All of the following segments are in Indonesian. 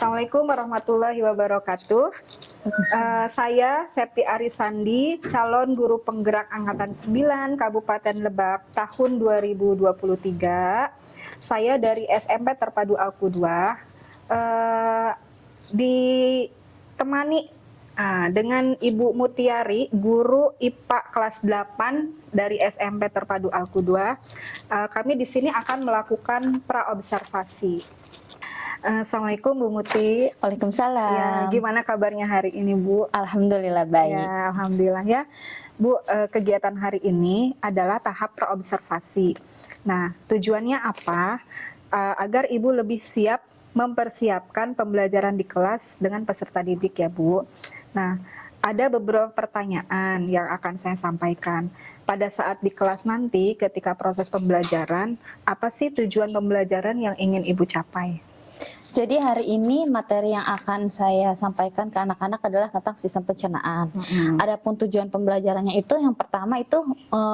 Assalamualaikum warahmatullahi wabarakatuh. Saya Septi Arisandi, calon guru penggerak Angkatan 9 Kabupaten Lebak tahun 2023. Saya dari SMP Terpadu Al-Qudwah, ditemani dengan Ibu Mutiari, guru IPA kelas 8 dari SMP Terpadu Al-Qudwah. Kami di sini akan melakukan praobservasi. Assalamualaikum Bu Muti. Waalaikumsalam. Ya, gimana kabarnya hari ini Bu? Alhamdulillah baik. Ya, alhamdulillah ya. Bu, kegiatan hari ini adalah tahap praobservasi. Nah, tujuannya apa? Agar Ibu lebih siap mempersiapkan pembelajaran di kelas dengan peserta didik ya Bu. Nah, ada beberapa pertanyaan yang akan saya sampaikan. Pada saat di kelas nanti, ketika proses pembelajaran, apa sih tujuan pembelajaran yang ingin Ibu capai? Jadi hari ini materi yang akan saya sampaikan ke anak-anak adalah tentang sistem pencernaan. Adapun tujuan pembelajarannya itu yang pertama itu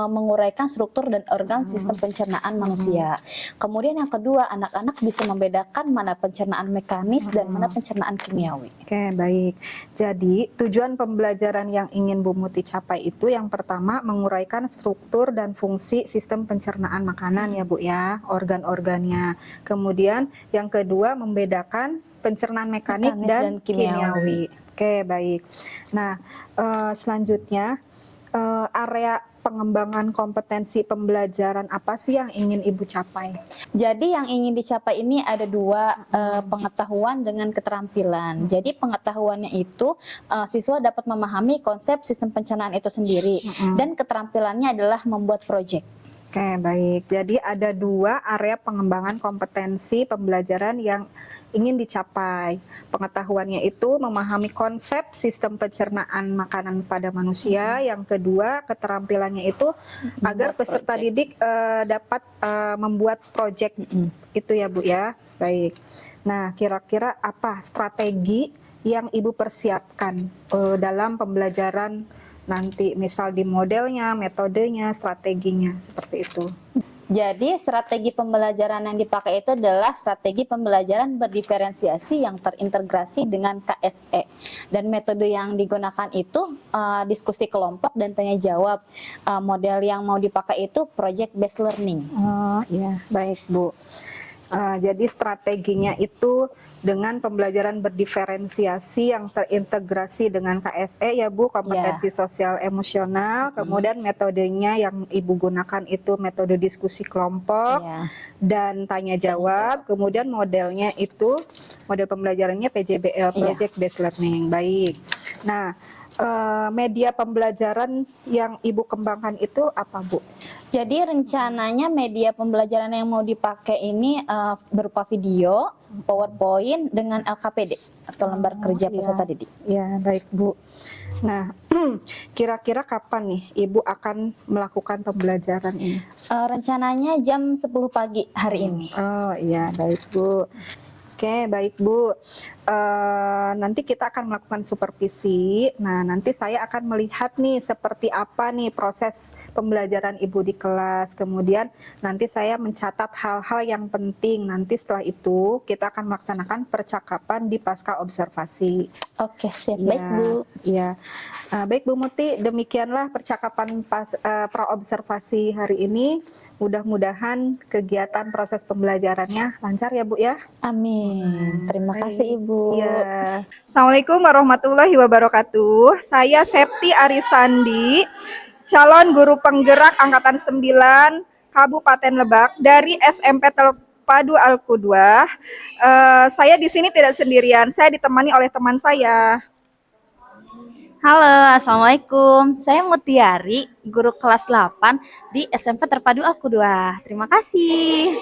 menguraikan struktur dan organ sistem pencernaan manusia. Kemudian yang kedua, anak-anak bisa membedakan mana pencernaan mekanis dan mana pencernaan kimiawi. Oke, baik. Jadi tujuan pembelajaran yang ingin Bu Muti capai itu yang pertama menguraikan struktur dan fungsi sistem pencernaan makanan ya Bu ya, organ-organnya. Kemudian yang kedua membedakan pencernaan mekanik dan kimiawi. Oke, baik. Nah, selanjutnya area pengembangan kompetensi pembelajaran apa sih yang ingin Ibu capai? Jadi yang ingin dicapai ini ada dua, pengetahuan dengan keterampilan. Jadi pengetahuannya itu siswa dapat memahami konsep sistem pencernaan itu sendiri, dan keterampilannya adalah membuat proyek. Oke, baik. Jadi ada dua area pengembangan kompetensi pembelajaran yang ingin dicapai. Pengetahuannya itu memahami konsep sistem pencernaan makanan pada manusia. Yang kedua, keterampilannya itu agar peserta didik dapat membuat proyek. Itu ya Bu ya. Baik. Nah, kira-kira apa strategi yang Ibu persiapkan dalam pembelajaran nanti, misal di modelnya, metodenya, strateginya, seperti itu? Jadi strategi pembelajaran yang dipakai itu adalah strategi pembelajaran berdiferensiasi yang terintegrasi dengan KSE. Dan metode yang digunakan itu diskusi kelompok dan tanya jawab. Model yang mau dipakai itu project based learning. Oh iya, baik Bu. Jadi strateginya itu dengan pembelajaran berdiferensiasi yang terintegrasi dengan KSE ya Bu, kompetensi sosial emosional. Kemudian metodenya yang Ibu gunakan itu metode diskusi kelompok dan tanya jawab. Kemudian modelnya itu, model pembelajarannya PJBL, Project Based Learning. Baik. Nah, media pembelajaran yang Ibu kembangkan itu apa Bu? Jadi rencananya media pembelajaran yang mau dipakai ini berupa video, PowerPoint dengan LKPD atau lembar kerja peserta didik. Ya, baik Bu. Nah, kira-kira kapan nih Ibu akan melakukan pembelajaran ini? Rencananya jam 10 pagi hari ini. Oh iya, baik Bu. Oke, baik Bu. Nanti kita akan melakukan supervisi. Nah, nanti saya akan melihat nih seperti apa nih proses pembelajaran Ibu di kelas. Kemudian nanti saya mencatat hal-hal yang penting. Nanti setelah itu kita akan melaksanakan percakapan di pasca observasi. Oke, siap. Baik Bu. Ya, baik Bu Muti. Demikianlah percakapan praobservasi hari ini. Mudah-mudahan kegiatan proses pembelajarannya lancar ya Bu ya. Amin. Terima kasih Ibu. Ya. Assalamualaikum warahmatullahi wabarakatuh. Saya Septi Arisandi, calon guru penggerak Angkatan 9 Kabupaten Lebak dari SMP Terpadu Al-Qudwah. Saya di sini tidak sendirian, saya ditemani oleh teman saya. Halo, Assalamualaikum. Saya Mutiari, guru kelas 8 di SMP Terpadu Al-Qudwah. Terima kasih.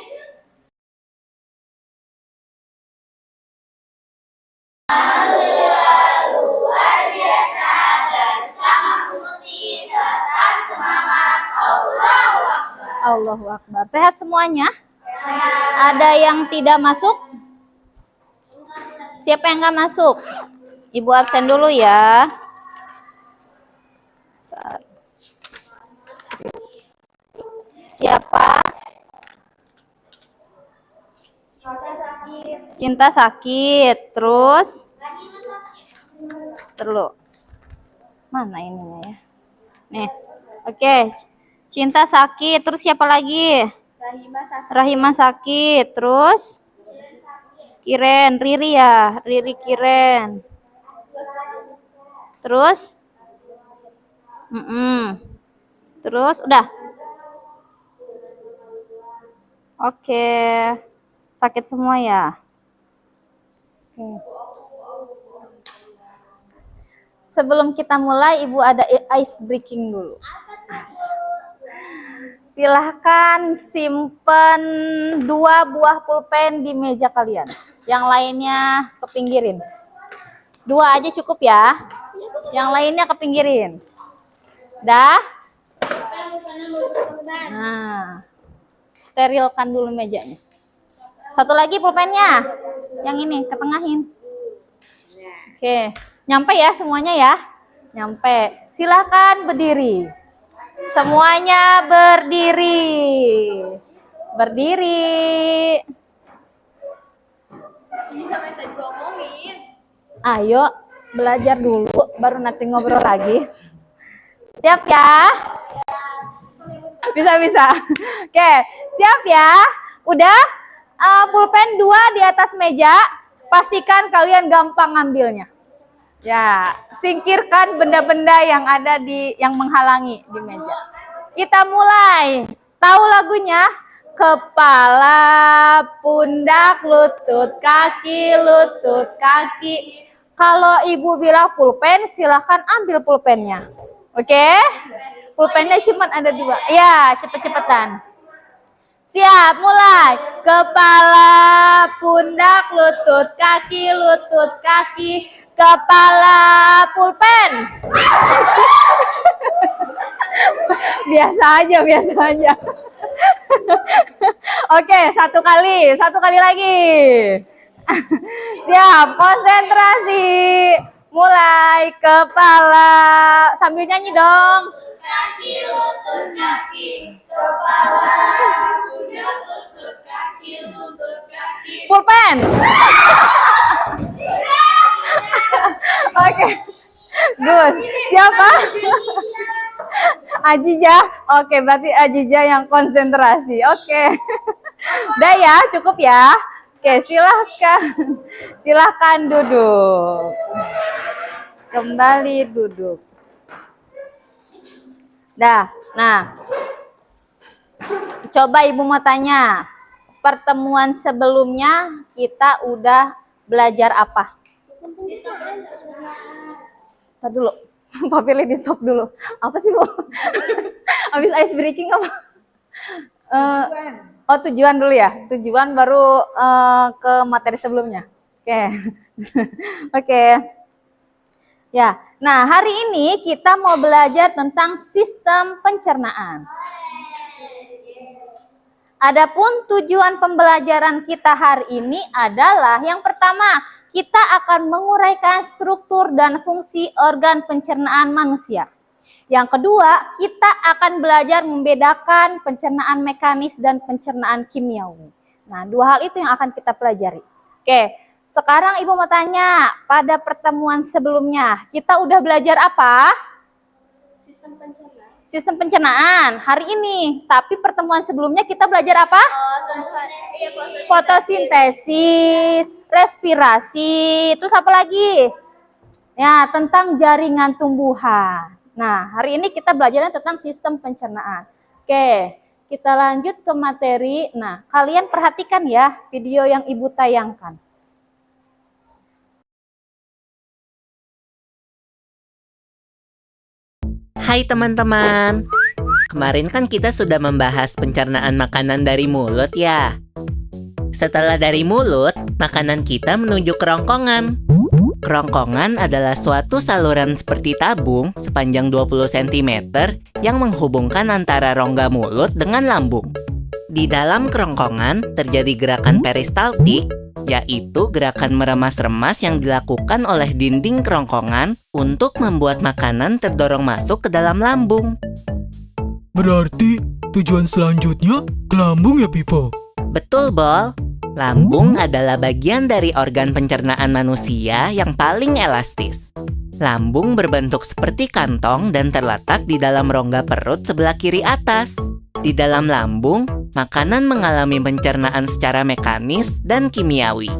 Alhamdulillah, luar biasa bersama Muti, tetap semangat. Allahu Akbar. Allahu Akbar. Sehat semuanya? Ada yang tidak masuk? Siapa yang nggak masuk? Ibu absen dulu ya. Siapa? Cinta sakit. Terus mana ininya ya? Nih. Oke. Cinta sakit. Terus siapa lagi? Rahima sakit. Terus Kiren, Riri ya, Riri Kiren. Terus, terus udah. Oke, sakit semua ya. Oke. Sebelum kita mulai, Ibu ada ice breaking dulu. Silahkan simpen 2 buah pulpen di meja kalian. Yang lainnya kepinggirin. 2 aja cukup ya. Yang lainnya kepinggirin. Dah? Nah, sterilkan dulu mejanya. Satu lagi pulpennya. Yang ini, ketengahin. Oke, nyampe ya semuanya ya. Nyampe. Silahkan berdiri. Semuanya berdiri. Berdiri. Ayo belajar dulu, baru nanti ngobrol lagi. Siap ya? Bisa. Oke, siap ya? Udah? Pulpen 2 di atas meja. Pastikan kalian gampang ngambilnya. Ya, singkirkan benda-benda yang ada yang menghalangi di meja. Kita mulai. Tahu lagunya? Kepala, pundak, lutut, kaki, lutut, kaki. Kalau ibu bilang pulpen, silahkan ambil pulpennya. Oke? Pulpennya cuma ada 2. Ya, cepet-cepetan. Siap, mulai. Kepala, pundak, lutut, kaki, lutut, kaki. Kepala, pulpen. Biasa aja. Oke, satu kali lagi. Siap, konsentrasi. Mulai, kepala. Sambil nyanyi dong. Kaki, lutut, kaki, kepala, pundak, lutut, kaki, lutut, kaki. Pulpen. Oke, good. Siapa? Ajija. Oke, berarti Ajija yang konsentrasi. Oke. Udah ya, cukup ya. Oke, silahkan duduk. Kembali duduk. Dah, nah. Coba Ibu mau tanya. Pertemuan sebelumnya kita udah belajar apa? Tadi dulu. Pak pilih di stop dulu. Apa sih, Bu? Habis ice breaking apa? Tujuan dulu ya. Tujuan baru ke materi sebelumnya. Oke. Oke. Ya. Nah, hari ini kita mau belajar tentang sistem pencernaan. Adapun tujuan pembelajaran kita hari ini adalah yang pertama, kita akan menguraikan struktur dan fungsi organ pencernaan manusia. Yang kedua, kita akan belajar membedakan pencernaan mekanis dan pencernaan kimiawi. Nah, 2 hal itu yang akan kita pelajari. Oke, sekarang Ibu mau tanya, pada pertemuan sebelumnya kita udah belajar apa? Sistem pencernaan hari ini. Tapi pertemuan sebelumnya kita belajar apa? Fotosintesis, respirasi, terus apa lagi? Ya, tentang jaringan tumbuhan. Nah, hari ini kita belajarnya tentang sistem pencernaan. Oke, kita lanjut ke materi. Nah, kalian perhatikan ya video yang Ibu tayangkan. Hai teman-teman, kemarin kan kita sudah membahas pencernaan makanan dari mulut ya. Setelah dari mulut, makanan kita menuju kerongkongan. Kerongkongan adalah suatu saluran seperti tabung sepanjang 20 cm yang menghubungkan antara rongga mulut dengan lambung. Di dalam kerongkongan terjadi gerakan peristaltik, yaitu gerakan meremas-remas yang dilakukan oleh dinding kerongkongan untuk membuat makanan terdorong masuk ke dalam lambung. Berarti tujuan selanjutnya ke lambung ya, Pipo? Betul, Bol. Lambung adalah bagian dari organ pencernaan manusia yang paling elastis. Lambung berbentuk seperti kantong dan terletak di dalam rongga perut sebelah kiri atas. Di dalam lambung, makanan mengalami pencernaan secara mekanis dan kimiawi.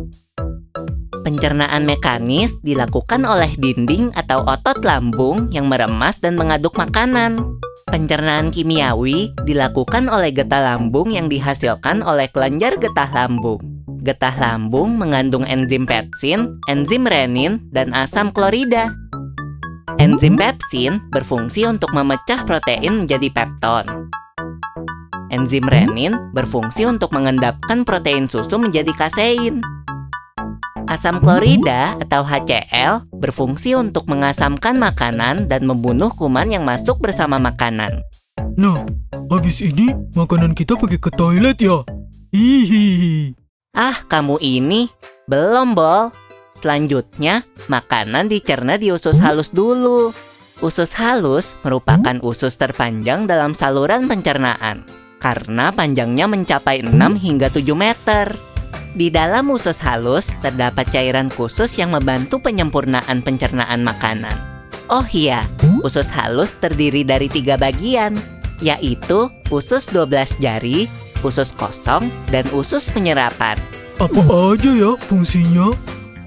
Pencernaan mekanis dilakukan oleh dinding atau otot lambung yang meremas dan mengaduk makanan. Pencernaan kimiawi dilakukan oleh getah lambung yang dihasilkan oleh kelenjar getah lambung. Getah lambung mengandung enzim pepsin, enzim renin, dan asam klorida. Enzim pepsin berfungsi untuk memecah protein menjadi pepton. Enzim renin berfungsi untuk mengendapkan protein susu menjadi kasein. Asam klorida atau HCl berfungsi untuk mengasamkan makanan dan membunuh kuman yang masuk bersama makanan. Nah, habis ini makanan kita pergi ke toilet ya? Hihihi. Ah, kamu ini belum, Bol. Selanjutnya, makanan dicerna di usus halus dulu. Usus halus merupakan usus terpanjang dalam saluran pencernaan karena panjangnya mencapai 6 hingga 7 meter. Di dalam usus halus terdapat cairan khusus yang membantu penyempurnaan pencernaan makanan. Oh iya, usus halus terdiri dari 3 bagian, yaitu usus 12 jari, usus kosong, dan usus penyerapan. Apa aja ya fungsinya?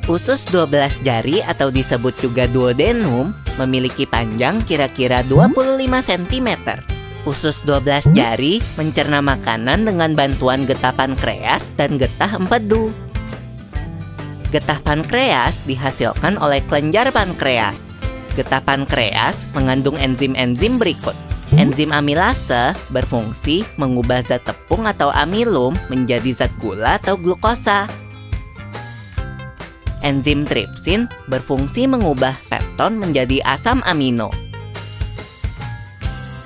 Usus 12 jari atau disebut juga duodenum memiliki panjang kira-kira 25 cm. Usus 12 jari mencerna makanan dengan bantuan getah pankreas dan getah empedu. Getah pankreas dihasilkan oleh kelenjar pankreas. Getah pankreas mengandung enzim-enzim berikut. Enzim amilase berfungsi mengubah zat tepung atau amilum menjadi zat gula atau glukosa. Enzim tripsin berfungsi mengubah pepton menjadi asam amino.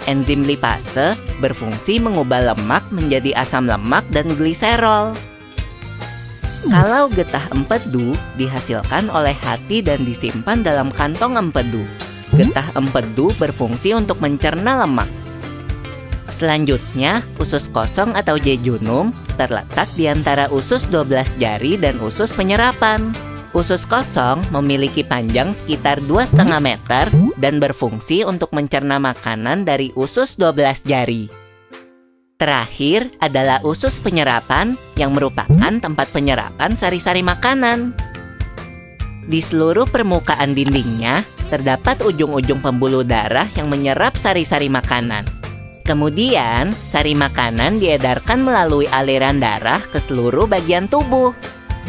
Enzim lipase berfungsi mengubah lemak menjadi asam lemak dan gliserol. Kalau getah empedu dihasilkan oleh hati dan disimpan dalam kantong empedu. Getah empedu berfungsi untuk mencerna lemak. Selanjutnya, usus kosong atau jejunum terletak di antara usus 12 jari dan usus penyerapan. Usus kosong memiliki panjang sekitar 2,5 meter dan berfungsi untuk mencerna makanan dari usus 12 jari. Terakhir adalah usus penyerapan yang merupakan tempat penyerapan sari-sari makanan. Di seluruh permukaan dindingnya terdapat ujung-ujung pembuluh darah yang menyerap sari-sari makanan. Kemudian, sari makanan diedarkan melalui aliran darah ke seluruh bagian tubuh.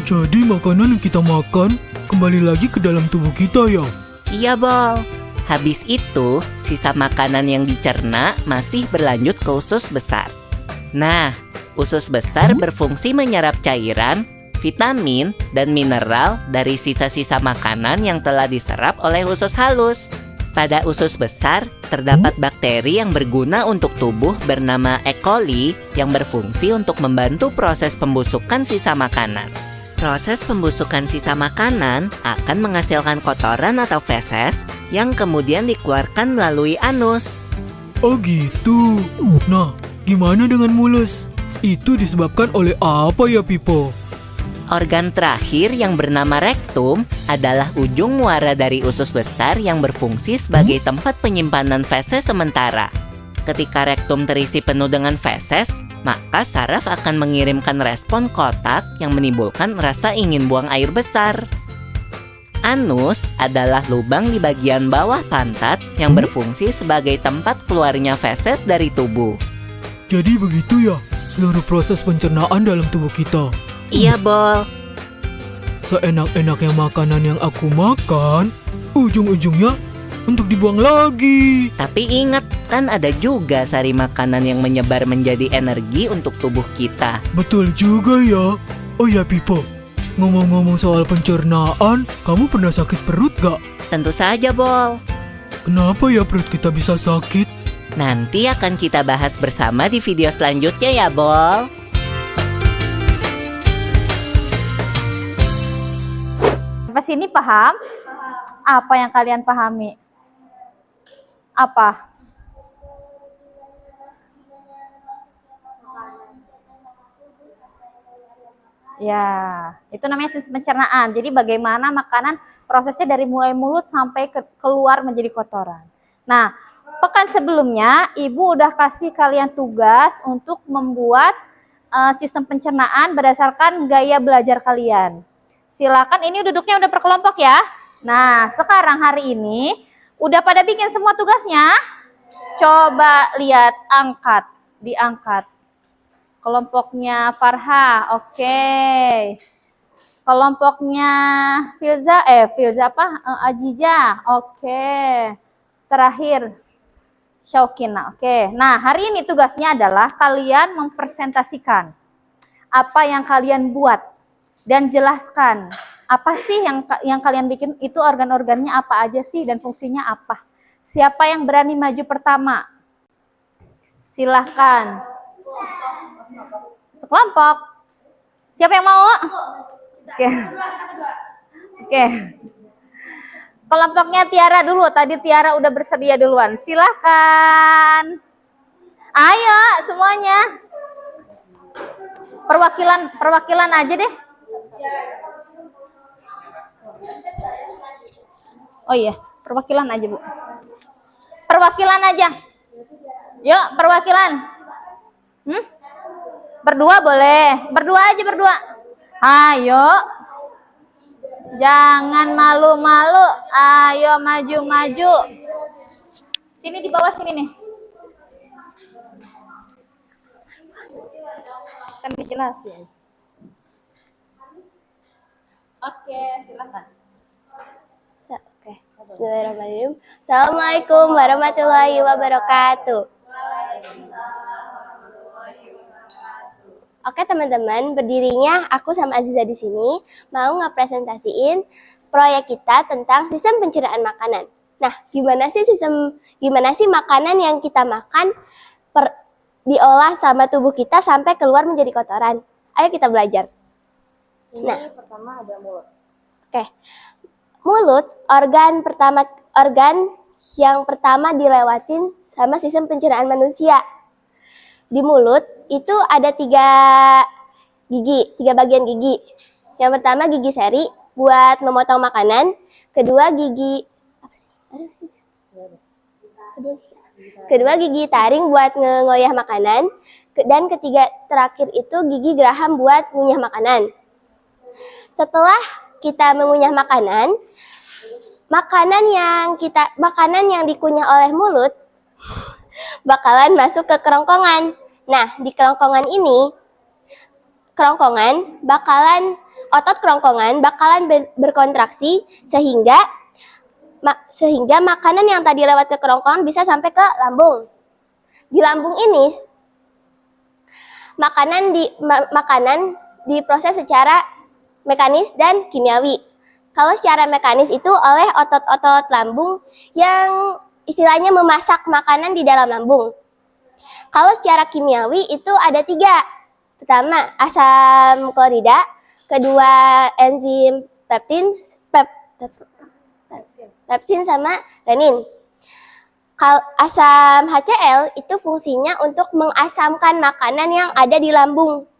Jadi makanan yang kita makan kembali lagi ke dalam tubuh kita ya? Iya, Bol. Habis itu, sisa makanan yang dicerna masih berlanjut ke usus besar. Nah, usus besar berfungsi menyerap cairan, vitamin, dan mineral dari sisa-sisa makanan yang telah diserap oleh usus halus. Pada usus besar, terdapat bakteri yang berguna untuk tubuh bernama E. coli yang berfungsi untuk membantu proses pembusukan sisa makanan. Proses pembusukan sisa makanan akan menghasilkan kotoran atau feses yang kemudian dikeluarkan melalui anus. Oh gitu. Nah, gimana dengan mulus? Itu disebabkan oleh apa ya, Pipo? Organ terakhir yang bernama rektum adalah ujung muara dari usus besar yang berfungsi sebagai tempat penyimpanan feses sementara. Ketika rektum terisi penuh dengan feses, maka saraf akan mengirimkan respon kotak yang menimbulkan rasa ingin buang air besar. Anus adalah lubang di bagian bawah pantat yang berfungsi sebagai tempat keluarnya feses dari tubuh. Jadi begitu ya, seluruh proses pencernaan dalam tubuh kita. Iya, Bol. Seenak-enaknya makanan yang aku makan, ujung-ujungnya untuk dibuang lagi. Tapi ingat, kan ada juga sari makanan yang menyebar menjadi energi untuk tubuh kita. Betul juga ya. Oh ya, Pipo, ngomong-ngomong soal pencernaan, kamu pernah sakit perut gak? Tentu saja, Bol. Kenapa ya perut kita bisa sakit? Nanti akan kita bahas bersama di video selanjutnya ya, Bol. Sampai sini paham? Apa yang kalian pahami? Apa? Ya, itu namanya sistem pencernaan. Jadi bagaimana makanan prosesnya dari mulai mulut sampai keluar menjadi kotoran. Nah, pekan sebelumnya Ibu udah kasih kalian tugas untuk membuat sistem pencernaan berdasarkan gaya belajar kalian. Silakan, ini duduknya udah per kelompok ya. Nah, sekarang hari ini udah pada bikin semua tugasnya? Coba lihat, diangkat. Kelompoknya Farha, oke. Kelompoknya Filza apa? Ajiza, oke. Terakhir, Syaukina, oke. Nah, hari ini tugasnya adalah kalian mempresentasikan apa yang kalian buat dan jelaskan apa sih yang kalian bikin itu, organ-organnya apa aja sih dan fungsinya apa. Siapa yang berani maju pertama? Silahkan. Sekelompok. Siapa yang mau? Oke. Oke. Kelompoknya Tiara dulu. Tadi Tiara udah bersedia duluan. Silahkan. Ayo semuanya. Perwakilan aja deh. Oh iya, perwakilan aja, Bu. Perwakilan aja. Yuk, perwakilan. Berdua boleh. Berdua aja, berdua. Ayo. Jangan malu-malu. Ayo maju-maju. Sini di bawah sini nih. Kan dijelasin. Oke, silakan. Oke, Bismillahirrahmanirrahim. Assalamualaikum warahmatullahi wabarakatuh. Oke teman-teman, berdirinya aku sama Aziza di sini mau ngepresentasiin proyek kita tentang sistem pencernaan makanan. Nah, gimana sih makanan yang kita makan diolah sama tubuh kita sampai keluar menjadi kotoran? Ayo kita belajar. Nah, Pertama ada mulut. Oke. Mulut organ yang pertama dilewatin sama sistem pencernaan manusia. Di mulut itu ada tiga bagian gigi. Yang pertama gigi seri buat memotong makanan, kedua gigi kedua gigi taring buat ngoyah makanan, dan ketiga terakhir itu gigi geraham buat ngunyah makanan. Setelah kita mengunyah makanan yang dikunyah oleh mulut bakalan masuk ke kerongkongan. Nah, di otot kerongkongan bakalan berkontraksi sehingga makanan yang tadi lewat ke kerongkongan bisa sampai ke lambung. Di lambung ini makanan diproses secara mekanis dan kimiawi. Kalau secara mekanis itu oleh otot-otot lambung yang istilahnya memasak makanan di dalam lambung. Kalau secara kimiawi itu ada 3. Pertama, asam klorida. Kedua, enzim pepsin sama renin. Asam HCl itu fungsinya untuk mengasamkan makanan yang ada di lambung.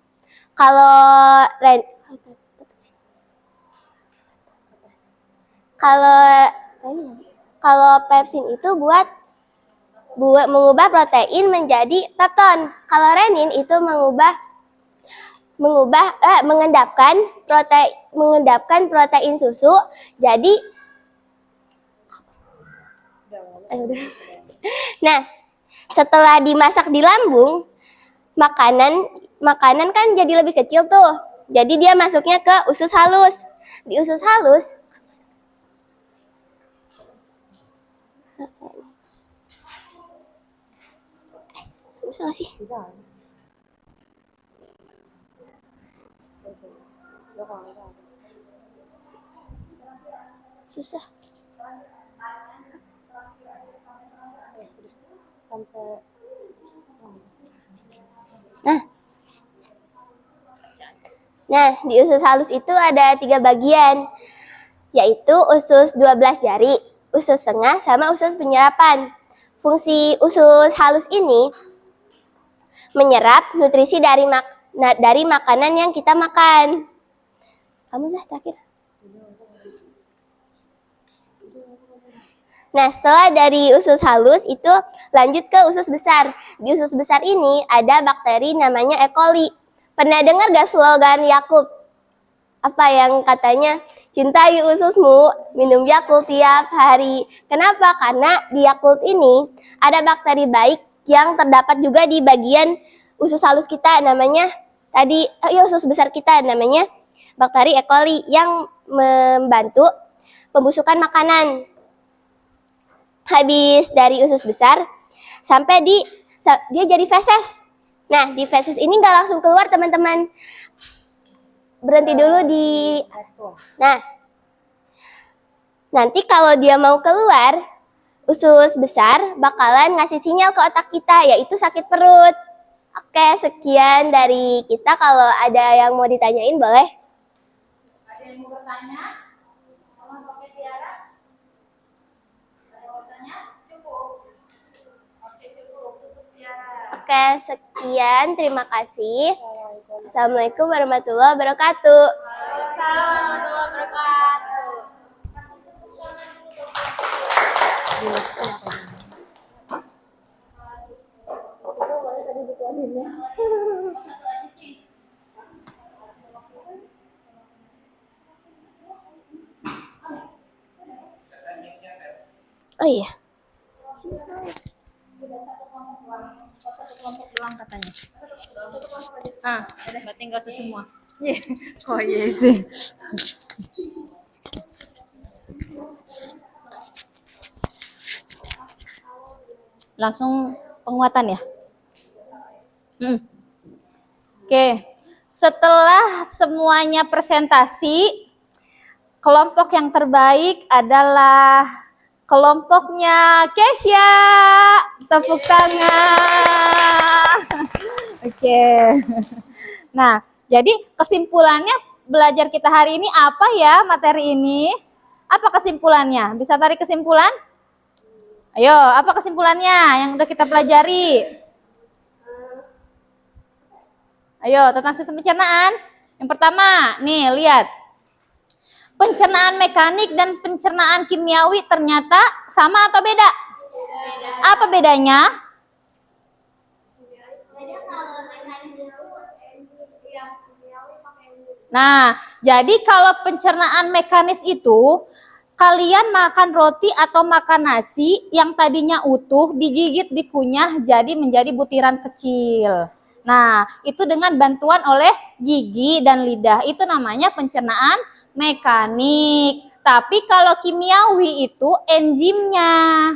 Kalau pepsin itu buat mengubah protein menjadi pepton. Kalau renin itu mengendapkan protein susu. Jadi nah, setelah dimasak di lambung, makanan kan jadi lebih kecil tuh. Jadi dia masuknya ke usus halus. Di usus halus bisa nggak sih? Susah. Nah, di usus halus itu ada 3 bagian, yaitu usus 12 jari, usus tengah, sama usus penyerapan. Fungsi usus halus ini menyerap nutrisi dari makanan yang kita makan. Kamu Zah terakhir. Nah, setelah dari usus halus itu lanjut ke usus besar. Di usus besar ini ada bakteri namanya E. coli. Pernah dengar gak slogan Yakult? Apa yang katanya, cintai ususmu, minum Yakult tiap hari. Kenapa? Karena di Yakult ini ada bakteri baik yang terdapat juga di bagian usus halus kita, namanya usus besar kita, namanya bakteri E. coli yang membantu pembusukan makanan. Habis dari usus besar sampai dia jadi feses. Nah, di feses ini nggak langsung keluar teman-teman. Berhenti dulu di. Nah, nanti kalau dia mau keluar, usus besar bakalan ngasih sinyal ke otak kita, yaitu sakit perut. Oke, sekian dari kita. Kalau ada yang mau ditanyain boleh. Ada yang mau bertanya? Mama pakai Tiara? Cukup. Oke, cukup. Tutup Tiara. Oke, sekian. Terima kasih. Assalamualaikum warahmatullahi wabarakatuh. Waalaikumsalam warahmatullahi wabarakatuh. Oh iya. Satu kelompok doang katanya. Berarti nggak usah semua. Oh iya sih. Langsung penguatan ya. Oke, setelah semuanya presentasi, kelompok yang terbaik adalah kelompoknya Kesya. Tepuk tangan. Oke. Nah, jadi kesimpulannya belajar kita hari ini apa ya materi ini? Apa kesimpulannya? Bisa tarik kesimpulan? Ayo, apa kesimpulannya yang udah kita pelajari? Ayo, tentang sistem pencernaan. Yang pertama, nih lihat. Pencernaan mekanik dan pencernaan kimiawi ternyata sama atau beda? Apa bedanya? Nah, jadi kalau pencernaan mekanis itu, kalian makan roti atau makan nasi yang tadinya utuh, digigit, dikunyah, jadi menjadi butiran kecil. Nah, itu dengan bantuan oleh gigi dan lidah. Itu namanya pencernaan mekanik. Tapi kalau kimiawi itu enzimnya.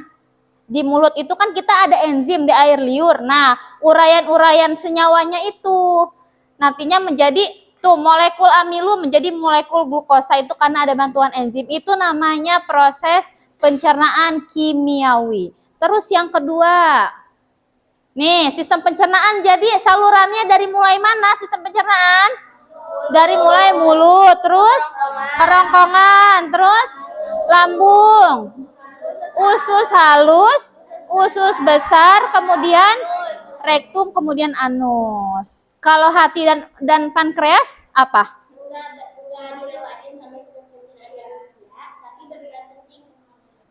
Di mulut itu kan kita ada enzim di air liur. Nah, uraian-uraian senyawanya itu nantinya menjadi molekul amilu menjadi molekul glukosa, itu karena ada bantuan enzim. Itu namanya proses pencernaan kimiawi. Terus yang kedua, nih sistem pencernaan. Jadi salurannya dari mulai mana sistem pencernaan? Dari mulai mulut, terus kerongkongan, terus lambung, usus halus, usus besar, kemudian rektum, kemudian anus. Kalau hati dan pankreas apa?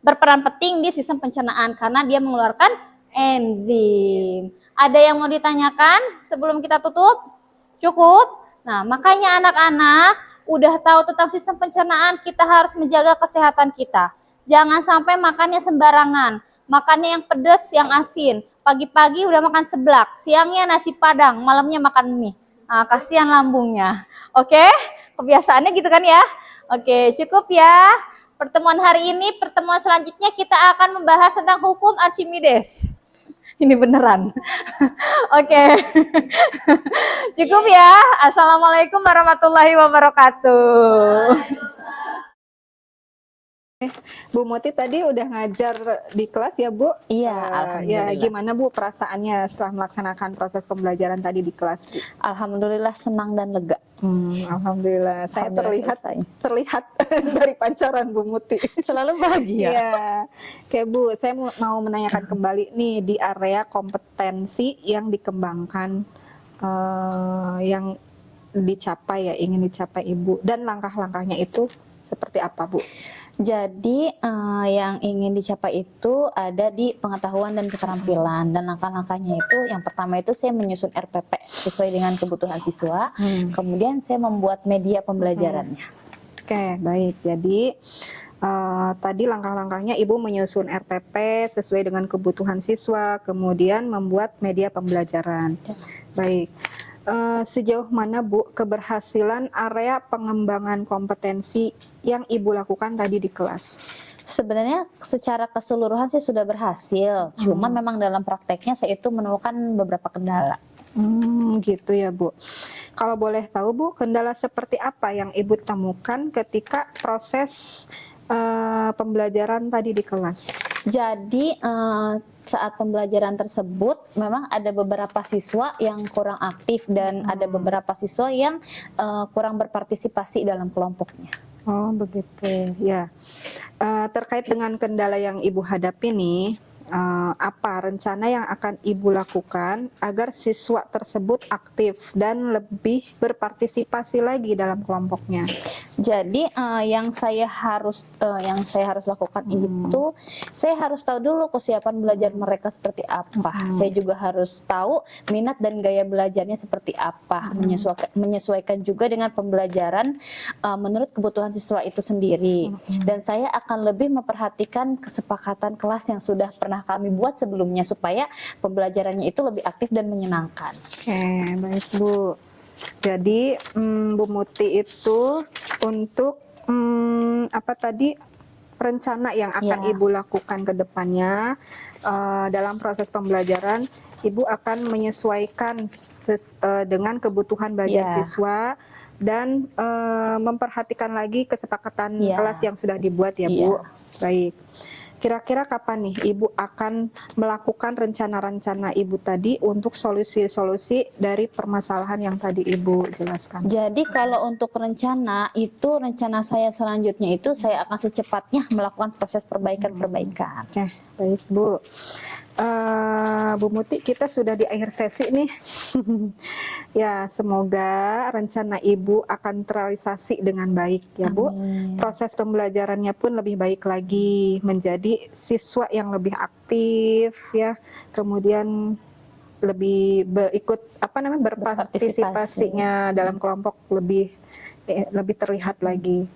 Berperan penting di sistem pencernaan karena dia mengeluarkan enzim. Ada yang mau ditanyakan sebelum kita tutup? Cukup? Nah, makanya anak-anak udah tahu tentang sistem pencernaan, kita harus menjaga kesehatan kita. Jangan sampai makannya sembarangan. Makannya yang pedas, yang asin. Pagi-pagi udah makan seblak, siangnya nasi padang, malamnya makan mie. Nah, kasihan lambungnya. Oke? Kebiasaannya gitu kan ya? Oke, cukup ya. Pertemuan hari ini, pertemuan selanjutnya kita akan membahas tentang hukum Archimedes. Ini beneran. Oke. Cukup ya. Assalamualaikum warahmatullahi wabarakatuh. Bu Muti tadi udah ngajar di kelas ya Bu? Iya, Ya alhamdulillah. gimana Bu perasaannya setelah melaksanakan proses pembelajaran tadi di kelas Bu? Alhamdulillah senang dan lega. Alhamdulillah. Saya Alhamdulillah terlihat dari pancaran Bu Muti. Selalu bahagia. Iya. Oke Bu, saya mau menanyakan kembali nih di area kompetensi yang dikembangkan yang dicapai ya, ingin dicapai Ibu, dan langkah-langkahnya itu seperti apa, Bu? Jadi yang ingin dicapai itu ada di pengetahuan dan keterampilan, dan langkah-langkahnya itu yang pertama itu saya menyusun RPP sesuai dengan kebutuhan siswa, kemudian saya membuat media pembelajarannya. Oke, baik. Jadi tadi langkah-langkahnya Ibu menyusun RPP sesuai dengan kebutuhan siswa, kemudian membuat media pembelajaran. Baik. Sejauh mana Bu keberhasilan area pengembangan kompetensi yang Ibu lakukan tadi di kelas? Sebenarnya secara keseluruhan sih sudah berhasil, cuman memang dalam prakteknya saya itu menemukan beberapa kendala. Gitu ya Bu. Kalau boleh tahu Bu, kendala seperti apa yang Ibu temukan ketika proses pembelajaran tadi di kelas? Jadi saat pembelajaran tersebut memang ada beberapa siswa yang kurang aktif dan ada beberapa siswa yang kurang berpartisipasi dalam kelompoknya. Oh begitu ya. Terkait dengan kendala yang Ibu hadapi nih, apa rencana yang akan Ibu lakukan agar siswa tersebut aktif dan lebih berpartisipasi lagi dalam kelompoknya? Jadi yang saya harus lakukan itu, saya harus tahu dulu kesiapan belajar mereka seperti apa. Saya juga harus tahu minat dan gaya belajarnya seperti apa, menyesuaikan juga dengan pembelajaran menurut kebutuhan siswa itu sendiri. Dan saya akan lebih memperhatikan kesepakatan kelas yang sudah pernah kami buat sebelumnya supaya pembelajarannya itu lebih aktif dan menyenangkan. Oke, baik Bu. Jadi Bu Muti itu untuk apa tadi rencana yang akan Ya. Ibu lakukan ke depannya dalam proses pembelajaran, Ibu akan menyesuaikan dengan kebutuhan belajar Ya. siswa dan memperhatikan lagi kesepakatan Ya. kelas yang sudah dibuat ya Bu. Baik. Kira-kira kapan nih Ibu akan melakukan rencana-rencana Ibu tadi untuk solusi-solusi dari permasalahan yang tadi Ibu jelaskan? Jadi kalau untuk rencana saya selanjutnya itu saya akan secepatnya melakukan proses perbaikan-perbaikan. Oke, baik Bu. Bu Muti, kita sudah di akhir sesi nih. Ya, semoga rencana Ibu akan terrealisasi dengan baik ya Bu. Proses pembelajarannya pun lebih baik lagi, menjadi siswa yang lebih aktif ya. Kemudian lebih berpartisipasinya dalam kelompok lebih terlihat lagi.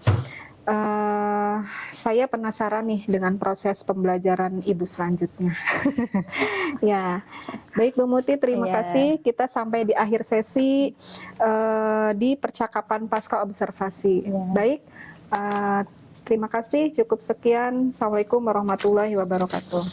Saya penasaran nih dengan proses pembelajaran Ibu selanjutnya. Ya, baik Bu Muti, terima kasih. Kita sampai di akhir sesi di percakapan pasca observasi. Baik, terima kasih. Cukup sekian. Assalamualaikum warahmatullahi wabarakatuh.